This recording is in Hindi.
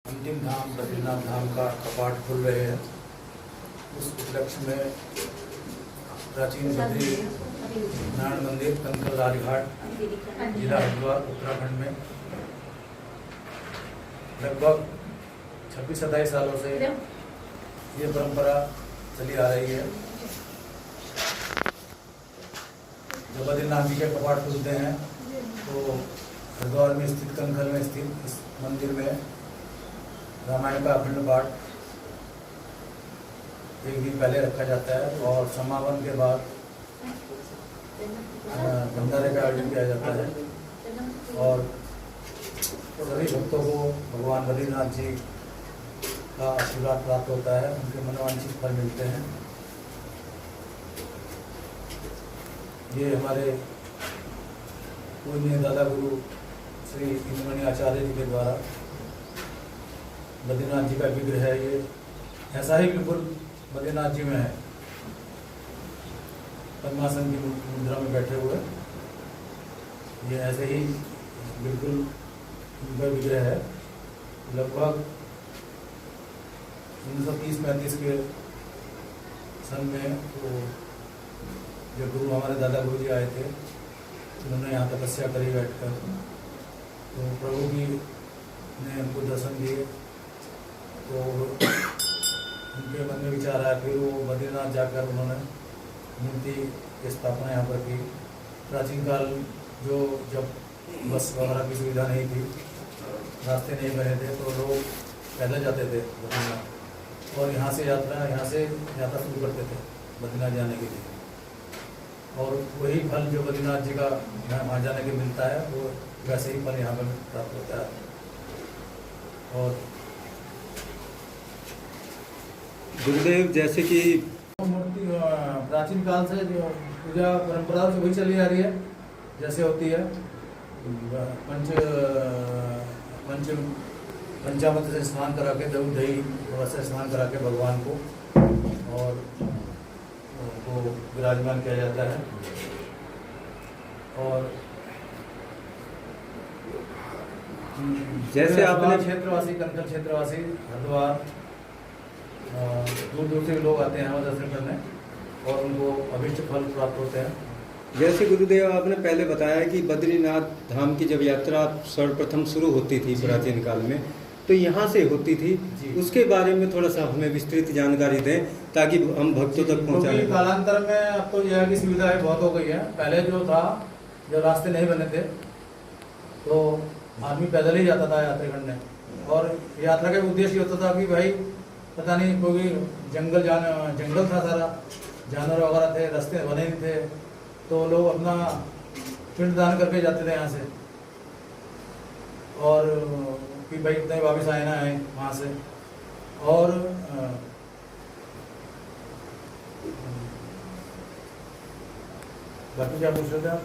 अंतिम धाम बद्रीनाथ धाम का कपाट खुल रहे हैं। उस उपलक्ष्य में प्राचीन बद्री नारायण मंदिर कंकल राजघाट जिला हरिद्वार उत्तराखंड में लगभग 26-27 सालों से ये परंपरा चली आ रही है। जब बद्रीनाथ जी के कपाट खुलते हैं तो हरिद्वार में स्थित कंकल में स्थित इस मंदिर में रामायण का अखंड पाठ एक दिन पहले रखा जाता है और समापन के बाद भंडारे का आयोजन किया जाता है और सभी भक्तों को भगवान बद्रीनाथ जी का आशीर्वाद प्राप्त होता है, उनके मनोवांछित फल मिलते हैं। ये हमारे पूज्य दादा गुरु श्री इंद्रमणि आचार्य जी के द्वारा बद्रीनाथ जी का विग्रह है। ये ऐसा ही बिल्कुल बद्रीनाथ जी में है, पद्मासन की मुद्रा में बैठे हुए, ये ऐसे ही बिल्कुल उनका विग्रह है। लगभग 1930-35 के सन में तो जब गुरु हमारे दादा गुरु जी आए थे, उन्होंने यहाँ तपस्या करी बैठकर, तो प्रभु जी ने उनको दर्शन दिए, तो उनके मन में विचार आया। फिर वो बद्रीनाथ जाकर उन्होंने मूर्ति की स्थापना यहाँ पर की। प्राचीन काल जो जब बस वगैरह की सुविधा नहीं थी, रास्ते नहीं बने थे, तो लोग पैदल जाते थे बद्रीनाथ और यहाँ से यात्रा शुरू करते थे बद्रीनाथ जाने के लिए। और वही फल जो बद्रीनाथ जी का वहाँ जाने के मिलता है, वो वैसे ही फल यहाँ पर प्राप्त होता है। और गुरुदेव, जैसे कि मूर्ति प्राचीन काल से जो पूजा परंपरा से वही चली आ रही है, जैसे होती है पंचामृत से स्नान करा के, दही से स्नान करा के भगवान को और उनको विराजमान किया जाता है। और जैसे आपने क्षेत्रवासी, कंकल क्षेत्रवासी, हरिद्वार दूर दूर से लोग आते हैं वहाँ दर्शन करने और उनको अभीष्ट फल प्राप्त होते हैं। जैसे गुरुदेव आपने पहले बताया कि बद्रीनाथ धाम की जब यात्रा सर्वप्रथम शुरू होती थी प्राचीन काल में, तो यहाँ से होती थी, उसके बारे में थोड़ा सा हमें विस्तृत जानकारी दें ताकि हम भक्तों तक पहुँचाएं। कालांतर में अब तो यह की सुविधा बहुत हो गई है। पहले जो था, जब रास्ते नहीं बने थे तो आदमी पैदल ही जाता था यात्रा करने, और यात्रा का उद्देश्य होता था कि भाई पता नहीं कोई जंगल था सारा, जानवर वगैरह थे, रास्ते बने नहीं थे, तो लोग अपना पिंडदान करके जाते थे यहाँ से, और कि भाई इतने वापस आए ना आए वहाँ से। और बाकी क्या पूछ रहे थे आप?